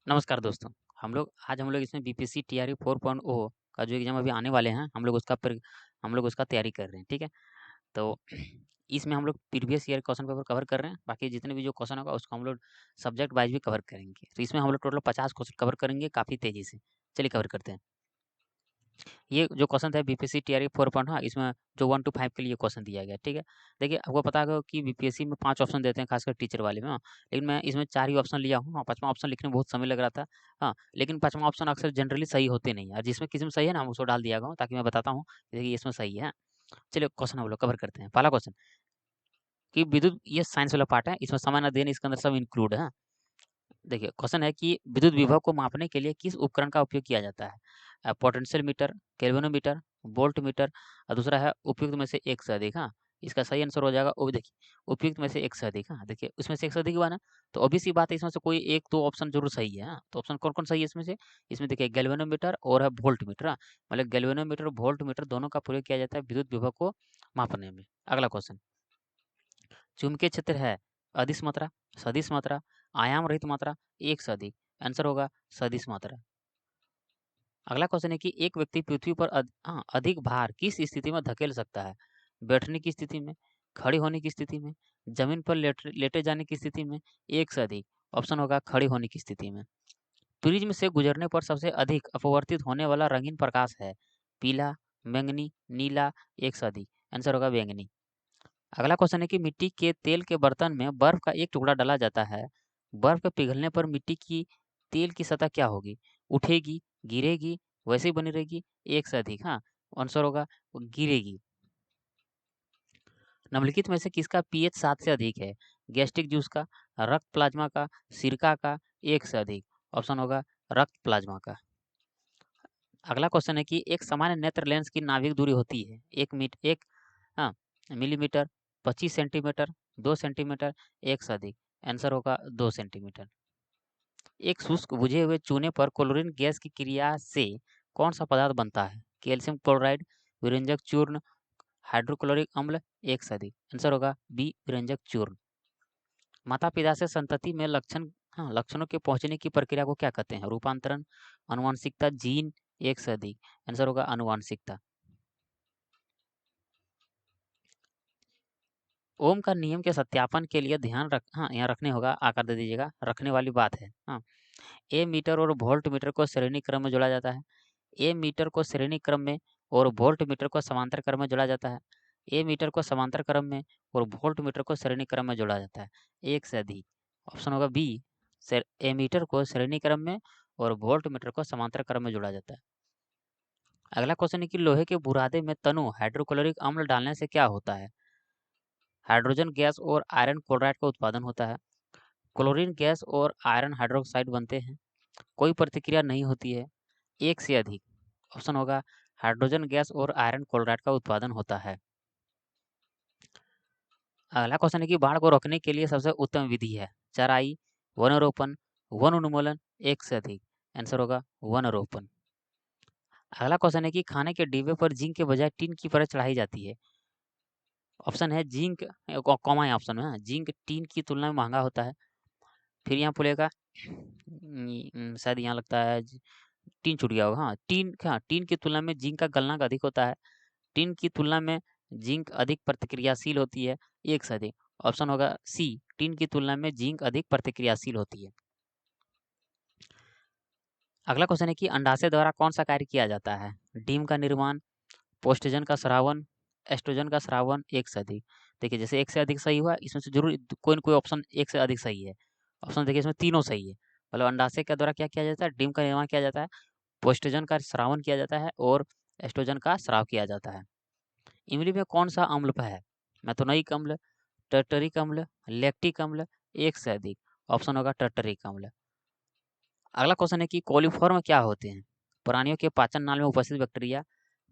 नमस्कार दोस्तों। हम लोग इसमें बीपीएससी टीआरई 4.0 का जो एग्ज़ाम अभी आने वाले हैं, हम लोग उसका तैयारी कर रहे हैं, ठीक है? तो इसमें हम लोग previous year question paper cover कर रहे हैं, बाकी जितने भी जो क्वेश्चन होगा उसको हम लोग सब्जेक्ट वाइज़ भी कवर करेंगे। तो इसमें हम लोग टोटल 50 क्वेश्चन कवर करेंगे काफ़ी तेज़ी से। चलिए कवर करते हैं। ये जो क्वेश्चन था बीपीएससी टीआरई 4.0 हाँ, इसमें जो 1 टू 5 के लिए क्वेश्चन दिया गया है, ठीक है? देखिए, आपको पता होगा कि बीपीएससी में 5 ऑप्शन देते हैं, खासकर टीचर वाले में, हाँ। लेकिन मैं इसमें 4 ही ऑप्शन लिया हूँ। हाँ, 5वाँ ऑप्शन लिखने में बहुत समय लग रहा था। हाँ, लेकिन 5वाँ ऑप्शन अक्सर जनरली सही होते नहीं हैं और जिसमें किसी में सही है ना, हम उसको डाल दिया गया हूँ ताकि मैं बताता हूँ, देखिए इसमें सही है। हाँ। चलिए क्वेश्चन हम लोग कवर करते हैं। पहला क्वेश्चन कि विद्युत ये साइंस वाला पार्ट है, इसमें समय ना देना, इसके अंदर सब इंक्लूड है। हाँ। देखिए क्वेश्चन है कि विद्युत विभव को मापने के लिए किस उपकरण का उपयोग किया जाता है? पोटेंशियल मीटर, कैल्वेनोमीटर, वोल्ट मीटर और दूसरा है उपयुक्त में से एक से अधिक। हाँ, इसका सही आंसर हो जाएगा वो देखिए उपयुक्त में से एक से अधिक। हाँ, देखिए उसमें से एक से अधिक हुआ ना, तो ऑब्वियस सी बात है इसमें से कोई एक दो ऑप्शन जरूर सही है। हाँ, तो ऑप्शन कौन कौन सही है इसमें से? इसमें देखिए गैल्वेनोमीटर और है वोल्ट मीटर। हाँ, मतलब गैल्वेनोमीटर और वोल्ट मीटर दोनों का प्रयोग किया जाता है विद्युत विभव को मापने में। अगला क्वेश्चन, चुंबकीय क्षेत्र है अदिश मात्रा, सदिश मात्रा, आयाम रहित मात्रा, एक से अधिक। आंसर होगा सदिश मात्रा। अगला क्वेश्चन है कि एक व्यक्ति पृथ्वी पर अधिक भार किस स्थिति में धकेल सकता है? बैठने की स्थिति में, खड़े होने की स्थिति में, जमीन पर लेटे जाने की स्थिति में, एक से अधिक। ऑप्शन होगा खड़े होने की स्थिति में। प्रिज्म से गुजरने पर सबसे अधिक अपवर्तित होने वाला रंगीन प्रकाश है पीला, बैंगनी, नीला, एक से अधिक। आंसर होगा बैंगनी। अगला क्वेश्चन है कि मिट्टी के तेल के बर्तन में बर्फ का एक टुकड़ा डाला जाता है। बर्फ के पिघलने पर मिट्टी की तेल की सतह क्या होगी? उठेगी, गिरेगी, वैसे ही बनी रहेगी, एक से अधिक। हाँ, आंसर होगा वो गिरेगी। निम्नलिखित में से किसका पीएच 7 से अधिक है? गैस्ट्रिक जूस का, रक्त प्लाज्मा का, सिरका का, एक से अधिक। ऑप्शन होगा रक्त प्लाज्मा का। अगला क्वेश्चन है कि एक सामान्य नेत्र लेंस की नाभिक दूरी होती है एक हाँ मिलीमीटर, 25 सेंटीमीटर, 2 सेंटीमीटर, एक से अधिक। आंसर होगा 2 सेंटीमीटर। एक शुष्क बुझे हुए चूने पर क्लोरीन गैस की क्रिया से कौन सा पदार्थ बनता है? कैल्शियम क्लोराइड, विरंजक चूर्ण, हाइड्रोक्लोरिक अम्ल, एक से अधिक। आंसर होगा बी विरंजक चूर्ण। माता पिता से संतति में लक्षणों के पहुंचने की प्रक्रिया को क्या कहते हैं? रूपांतरण, अनुवांशिकता, जीन, एक से अधिक। आंसर होगा अनुवांशिकता। ओम का नियम के सत्यापन के लिए यहाँ रखने होगा, आकर दे दीजिएगा, रखने वाली बात है। हाँ, ए मीटर और वोल्ट मीटर को श्रेणी क्रम में जोड़ा जाता है। ए मीटर को श्रेणी क्रम में और वोल्ट मीटर को समांतर क्रम में जोड़ा जाता है। ए मीटर को समांतर क्रम में और वोल्ट मीटर को श्रेणी क्रम में जोड़ा जाता है, एक से अधिक। ऑप्शन होगा बी, ए मीटर को श्रेणी क्रम में और वोल्ट मीटर को समांतर क्रम में जोड़ा जाता है। अगला क्वेश्चन है कि लोहे के बुरादे में तनु हाइड्रोक्लोरिक अम्ल डालने से क्या होता है? हाइड्रोजन गैस और आयरन क्लोराइड का उत्पादन होता है। क्लोरीन गैस और आयरन हाइड्रोक्साइड बनते हैं। कोई प्रतिक्रिया नहीं होती है, एक से अधिक। ऑप्शन होगा हाइड्रोजन गैस और आयरन क्लोराइड का उत्पादन होता है। अगला क्वेश्चन है कि बाढ़ को रोकने के लिए सबसे उत्तम विधि है चराई, वनरोपण, वन उन्मूलन, एक से अधिक। आंसर होगा वनरोपण। अगला क्वेश्चन है कि खाने के डिब्बे पर जिंक के बजाय टीन की परत चढ़ाई जाती है। ऑप्शन है जिंक, कॉमा है ऑप्शन में, हाँ, जिंक टीन की तुलना में महंगा होता है। फिर यहाँ बोलेगा शायद यहाँ लगता है टीन छूट गया होगा। हाँ, टीन की तुलना में जिंक का गलनांक अधिक होता है। टीन की तुलना में जिंक अधिक प्रतिक्रियाशील होती है, एक से अधिक। ऑप्शन होगा सी, टीन की तुलना में जिंक अधिक प्रतिक्रियाशील होती है। अगला क्वेश्चन है कि अंडाशय द्वारा कौन सा कार्य किया जाता है? डीम का निर्माण, पोस्टजन का स्रावन, एस्ट्रोजन का स्रावन, एक से अधिक। देखिए जैसे एक से अधिक सही हुआ, इसमें से जरूर कोई न कोई ऑप्शन एक से अधिक सही है। ऑप्शन देखिए इसमें तीनों सही है। मतलब अंडाशय के द्वारा क्या किया जाता है? डीम का निर्माण किया जाता है, पोस्टजन का श्रावण किया जाता है और एस्ट्रोजन का स्राव किया जाता है। इमली में कौन सा अम्ल है? मैथोनिक अम्ल, टर्टरिक अम्ल, लैक्टिक अम्ल, एक से अधिक। ऑप्शन होगा टर्टरिक अम्ल। अगला क्वेश्चन है कि कोलिफॉर्म क्या होते हैं? प्राणियों के पाचन नाल में उपस्थित बैक्टीरिया,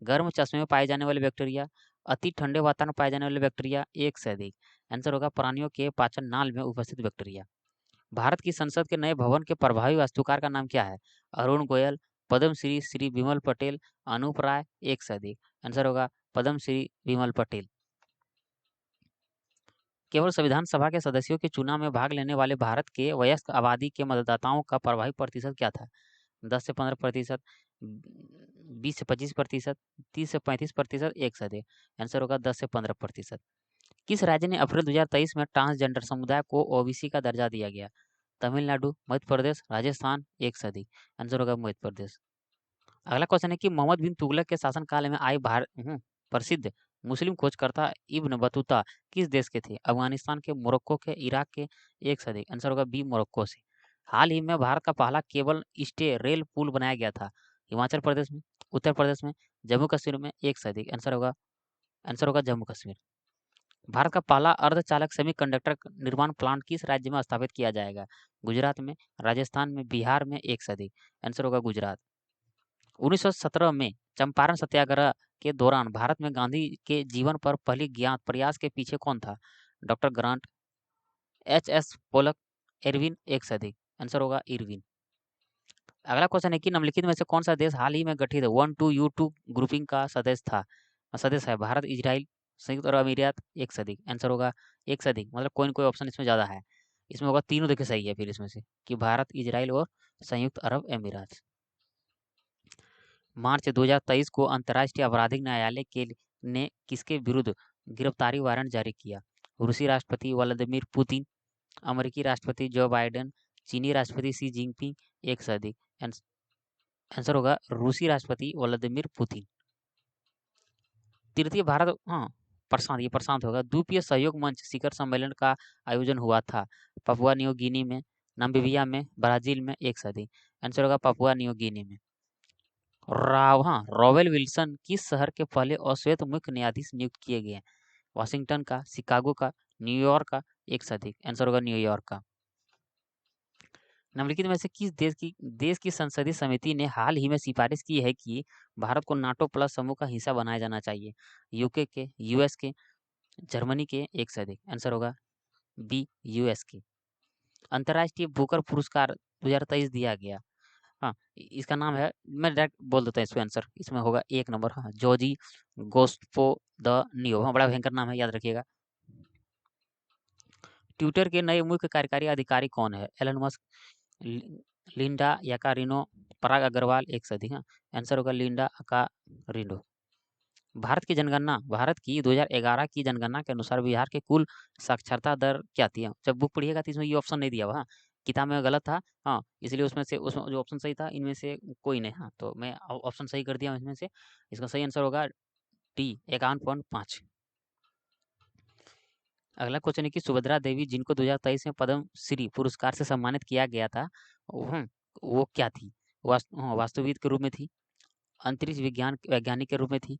गर्म चश्मे में पाए जाने वाले बैक्टीरिया, अति ठंडे वातावरण में पाए जाने वाले बैक्टीरिया, एक से अधिक। आंसर होगा प्राणियों के पाचन नाल में उपस्थित बैक्टीरिया। भारत की संसद के नए भवन के प्रभावी वास्तुकार का नाम क्या है? अरुण गोयल, पद्मश्री श्री विमल पटेल, अनूप राय, एक से अधिक। आंसर होगा पद्मश्री विमल पटेल। केवल संविधान सभा के सदस्यों के चुनाव में भाग लेने वाले भारत के वयस्क आबादी के मतदाताओं का प्रभावी प्रतिशत क्या था? 10 से 15%, 20 से 25%, 30 से 35%, एक से अधिक। आंसर होगा 10 से 15%। किस राज्य ने अप्रैल 2023 में ट्रांसजेंडर समुदाय को ओबीसी का दर्जा दिया गया? तमिलनाडु, मध्य प्रदेश, राजस्थान, एक से अधिक। आंसर होगा मध्य प्रदेश। अगला क्वेश्चन है कि मोहम्मद बिन तुगलक के शासनकाल में आए प्रसिद्ध मुस्लिम खोजकर्ता इब्न बतूता किस देश के थे? अफगानिस्तान के, मोरक्को के, इराक के, एक से अधिक। आंसर होगा बी, मोरक्को से। हाल ही में भारत का पहला केबल स्टे रेल पुल बनाया गया था? हिमाचल प्रदेश में, उत्तर प्रदेश में, जम्मू कश्मीर में, एक से अधिक। आंसर होगा जम्मू कश्मीर। भारत का पहला अर्धचालक सेमीकंडक्टर निर्माण प्लांट किस राज्य में स्थापित किया जाएगा? गुजरात में, राजस्थान में, बिहार में, एक से अधिक। आंसर होगा गुजरात। 1917 में चंपारण सत्याग्रह के दौरान भारत में गांधी के जीवन पर पहली ज्ञात प्रयास के पीछे कौन था? Doctor Grant, H S. Polak, Irwin, एक से अधिक। आंसर होगा इरविन। अगला क्वेश्चन है कि निम्नलिखित में से कौन सा देश हाल ही में गठित 12U2 ग्रुपिंग का सदस्य है? भारत, इजराइल, संयुक्त अरब अमीरात, एक से अधिक। आंसर होगा एक से अधिक, मतलब कोई न कोई ऑप्शन इसमें ज़्यादा है। इसमें होगा तीनों देखिए सही है फिर इसमें से, कि भारत, इजराइल और संयुक्त अरब अमीरात। मार्च 2023 को अंतर्राष्ट्रीय आपराधिक न्यायालय ने किसके विरुद्ध गिरफ्तारी वारंट जारी किया? रूसी राष्ट्रपति व्लादिमीर पुतिन, अमेरिकी राष्ट्रपति जो बाइडेन, चीनी राष्ट्रपति शी जिनपिंग, एक से अधिक। आंसर होगा रूसी राष्ट्रपति व्लादिमीर पुतिन। तृतीय भारत प्रशांत होगा द्वीपीय सहयोग मंच शिखर सम्मेलन का आयोजन हुआ था? पपुआ न्यू गिनी में, नामीबिया में, ब्राजील में, एक से अधिक। आंसर होगा पपुआ न्यू गिनी में। रॉवेल विल्सन किस शहर के पहले अश्वेत मुख्य न्यायाधीश नियुक्त किए गए हैं? वाशिंगटन का, शिकागो का, न्यूयॉर्क का, एक से अधिक। आंसर होगा न्यूयॉर्क का। निम्नलिखित में से किस देश की संसदीय समिति ने हाल ही में सिफारिश की है कि भारत को नाटो प्लस समूह का हिस्सा बनाया जाना चाहिए? यूके के, यूएस के, जर्मनी के, एक से अधिक। आंसर होगा बी, यूएस के। अंतर्राष्ट्रीय बुकर पुरस्कार 2023 दिया गया। इसका नाम है, मैं डायरेक्ट बोल देता हूँ इसमें आंसर, इसमें होगा एक नंबर। जॉर्जी गोस्पो द नियो। बड़ा भयंकर नाम है, याद रखिएगा। ट्विटर के नए मुख्य कार्यकारी अधिकारी कौन है? एलन मस्क, लिंडा याकारिनो, पराग अग्रवाल, एक से अधिक। आंसर होगा लिंडा याकारिनो। भारत की 2011 की जनगणना के अनुसार बिहार के कुल साक्षरता दर क्या थी? जब बुक पढ़िएगा तो इसमें ये ऑप्शन नहीं दिया हुआ, किताब में गलत था। इसलिए उसमें जो ऑप्शन सही था इनमें से कोई नहीं। तो मैं ऑप्शन सही कर दिया इसमें से। इसका सही आंसर होगा डी, 51.5। अगला क्वेश्चन है कि सुभद्रा देवी जिनको 2023 में पद्म श्री पुरस्कार से सम्मानित किया गया था, वो क्या थी? वास्तुविद के रूप में थी, अंतरिक्ष वैज्ञानिक के रूप में थी,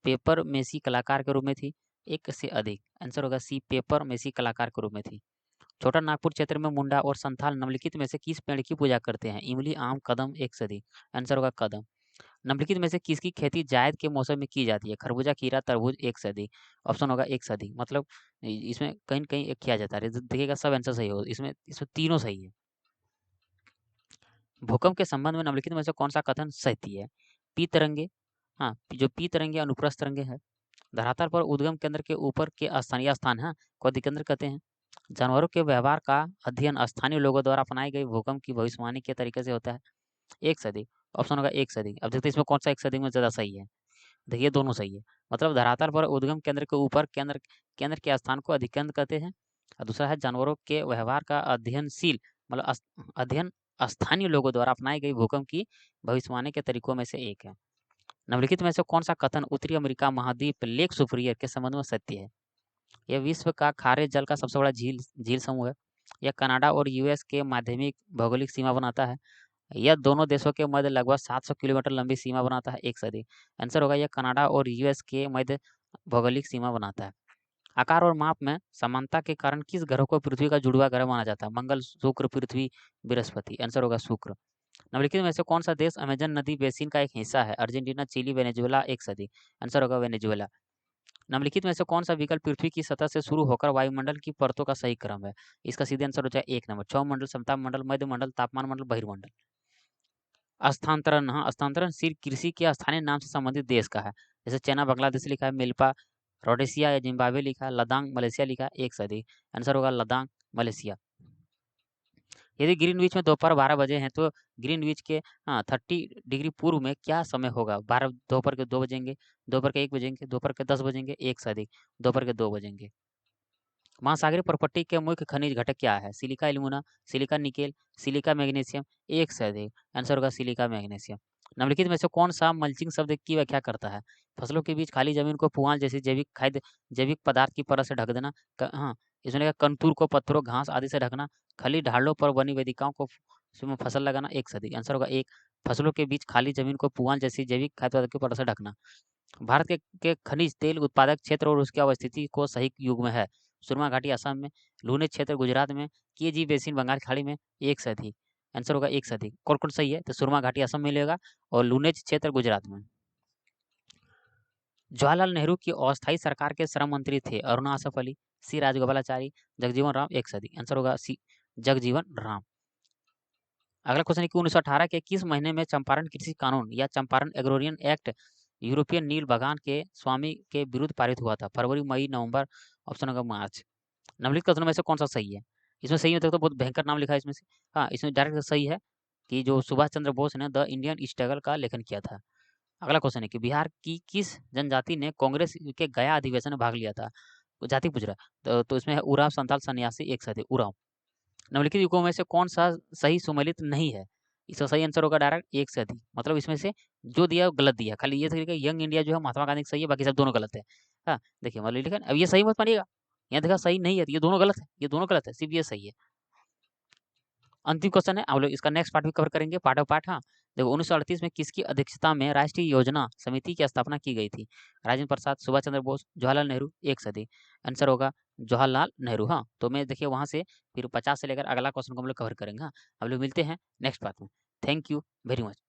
पेपर मेसी कलाकार के रूप में थी, एक से अधिक। आंसर होगा सी, पेपर मेसी कलाकार के रूप में थी। छोटा नागपुर क्षेत्र में मुंडा और संथाल निम्नलिखित में से किस पेड़ की पूजा करते हैं? इमली, आम, कदम, एक से अधिक। आंसर होगा कदम। निम्नलिखित में से किसकी खेती जायद के मौसम में की जाती है? खरबूजा, खीरा, तरबूज, एक से अधिक। ऑप्शन होगा एक से अधिक, मतलब इसमें कहीं न कहीं एक किया जाता है। देखिएगा सब आंसर सही हो, इसमें तीनों सही है। भूकंप के संबंध में निम्नलिखित में से कौन सा कथन सही है? पी तरंगे, जो पी तरंगे अनुप्रस्थ तरंगे है। धरातल पर उद्गम केंद्र के ऊपर के स्थानीय स्थान है को अधिकेंद्र कहते हैं। जानवरों के व्यवहार का अध्ययन स्थानीय लोगों द्वारा अपनाई गई भूकंप की भविष्यवाणी के तरीके से होता है। एक से अधिक। ऑप्शन होगा एक से अधिक। अब देखते हैं इसमें कौन सा एक से अधिक में ज़्यादा सही है। देखिए दोनों सही है, मतलब धरातल पर उद्गम केंद्र के ऊपर केंद्र के स्थान को अधिकेंद्र कहते हैं। और दूसरा है जानवरों के व्यवहार का अध्ययनशील, मतलब अध्ययन स्थानीय लोगों द्वारा अपनाई गई भूकंप की भविष्यवाणी के तरीकों में से एक है। निम्नलिखित में से कौन सा कथन उत्तरी अमेरिका महाद्वीप लेक सुपीरियर के संबंध में सत्य है? यह विश्व का खारे जल का सबसे बड़ा झील समूह है। यह कनाडा और यूएस के माध्यमिक भौगोलिक सीमा बनाता है। यह दोनों देशों के मध्य लगभग 700 किलोमीटर लंबी सीमा बनाता है, एक से अधिक। आंसर होगा यह कनाडा और यूएस के मध्य भौगोलिक सीमा बनाता है। आकार और माप में समानता के कारण किस ग्रह को पृथ्वी का जुड़वा ग्रह माना जाता है? मंगल, शुक्र, पृथ्वी, बृहस्पति। आंसर होगा शुक्र। निम्नलिखित में से कौन सा देश अमेजन नदी बेसिन का एक हिस्सा है? अर्जेंटीना, चिली, वेनेजुएला, एक से अधिक। आंसर होगा वेनेजुएला। निम्नलिखित में से कौन सा विकल्प पृथ्वी की सतह से शुरू होकर वायुमंडल की परतों का सही क्रम है? इसका सीधे आंसर हो जाए एक नंबर, क्षौभ मंडल, समताप मंडल, मध्य मंडल, तापमान मंडल, बहिर्मंडल। स्थानांतरण, स्थानांतरण सिर्फ कृषि के स्थानीय नाम से संबंधित देश का है। जैसे चाइना, बांग्लादेश लिखा है, मिल्पा, रोडेशिया या जिम्बाब्वे लिखा, लद्दाख मलेशिया लिखा, एक से अधिक। आंसर होगा लद्दाख मलेशिया। यदि ग्रीनविच में दोपहर 12 बजे हैं तो ग्रीनविच के 30 डिग्री पूर्व में क्या समय होगा? 12 दोपहर के 2 बजेंगे, दोपहर के 1 बजेंगे, दोपहर के 10 बजेंगे, एक से अधिक, दोपहर के 2 बजेंगे। महासागरीय प्रॉपर्टी के मुख्य खनिज घटक क्या है? Silica alumina, silica nickel, silica magnesium, एक से अधिक। आंसर होगा सिलिका मैग्नीशियम। निम्नलिखित में से कौन सा मल्चिंग शब्द की व्याख्या करता है? फसलों के बीच खाली जमीन को पुआल जैसी जैविक पदार्थ की परत से ढक देना। इसमें लिखा कंतूर को पत्थरों, घास आदि से ढकना, खली ढालों पर बनी वेदिकाओं को उसमें फसल लगाना, एक से अधिक। आंसर होगा एक। फसलों के बीच खाली जमीन को पुआल जैसी जैविक खाद्य पदार्थ की परत से ढकना। भारत के खनिज तेल उत्पादक क्षेत्र और उसकी अवस्थिति को सही युग में है। सुरमा घाटी असम में, लूने क्षेत्र गुजरात में, केजी बेसिन बंगाल की खाड़ी में, एक से अधिक। आंसर होगा एक से अधिक। कौन कौन सही है? तो सुरमा घाटी असम में मिलेगा और लूनेज क्षेत्र गुजरात में। जवाहरलाल नेहरू की अस्थायी सरकार के श्रम मंत्री थे? अरुणा आसफ अली, सी राजगोपालाचारी, जगजीवन राम, एक से अधिक। आंसर होगा सी जगजीवन राम। अगला क्वेश्चन है कि 1918 के किस महीने में चंपारण कृषि कानून या चंपारण एग्रोरियन एक्ट यूरोपियन नील बागान के स्वामी के विरुद्ध पारित हुआ था? फरवरी, मई, नवंबर, ऑप्शन होगा मार्च। निम्नलिखित कथनों में से कौन सा सही है? इसमें सही होता है तो बहुत भयंकर नाम लिखा है इसमें से। हाँ, इसमें डायरेक्ट सही है कि जो सुभाष चंद्र बोस ने द इंडियन स्ट्रगल का लेखन किया था। अगला क्वेश्चन है कि बिहार की किस जनजाति ने कांग्रेस के गया अधिवेशन में भाग लिया था? जाति पूछ रहा है तो इसमें है उराव, संताल, सन्यासी, एक साथ उराव। निम्नलिखित युगों में से कौन सा सही सुमेलित नहीं है? इसका सही आंसर होगा डायरेक्ट एक से अधिक। मतलब इसमें से जो दिया वो गलत दिया, खाली ये तरीका यंग इंडिया जो है महात्मा गांधी का सही है, बाकी सब दोनों गलत है। हाँ, देखिए मतलब लिखा अब ये सही मत मानिएगा, यहाँ देखा सही नहीं है, ये दोनों गलत है, ये दोनों गलत है, सिर्फ ये सही है। अंतिम क्वेश्चन है, हम लोग इसका नेक्स्ट पार्ट भी कवर करेंगे, पार्ट ऑफ पार्ट। हाँ, देखो 1938 में किसकी अध्यक्षता में राष्ट्रीय योजना समिति की स्थापना की गई थी? राजेंद्र प्रसाद, सुभाष चंद्र बोस, जवाहरलाल नेहरू, एक सदी। आंसर होगा जवाहरलाल नेहरू। हाँ, तो मैं देखिए वहां से फिर 50 से लेकर अगला क्वेश्चन को हम लोग कवर करेंगे। हाँ, हम लोग मिलते हैं नेक्स्ट पार्ट में। Thank you very much.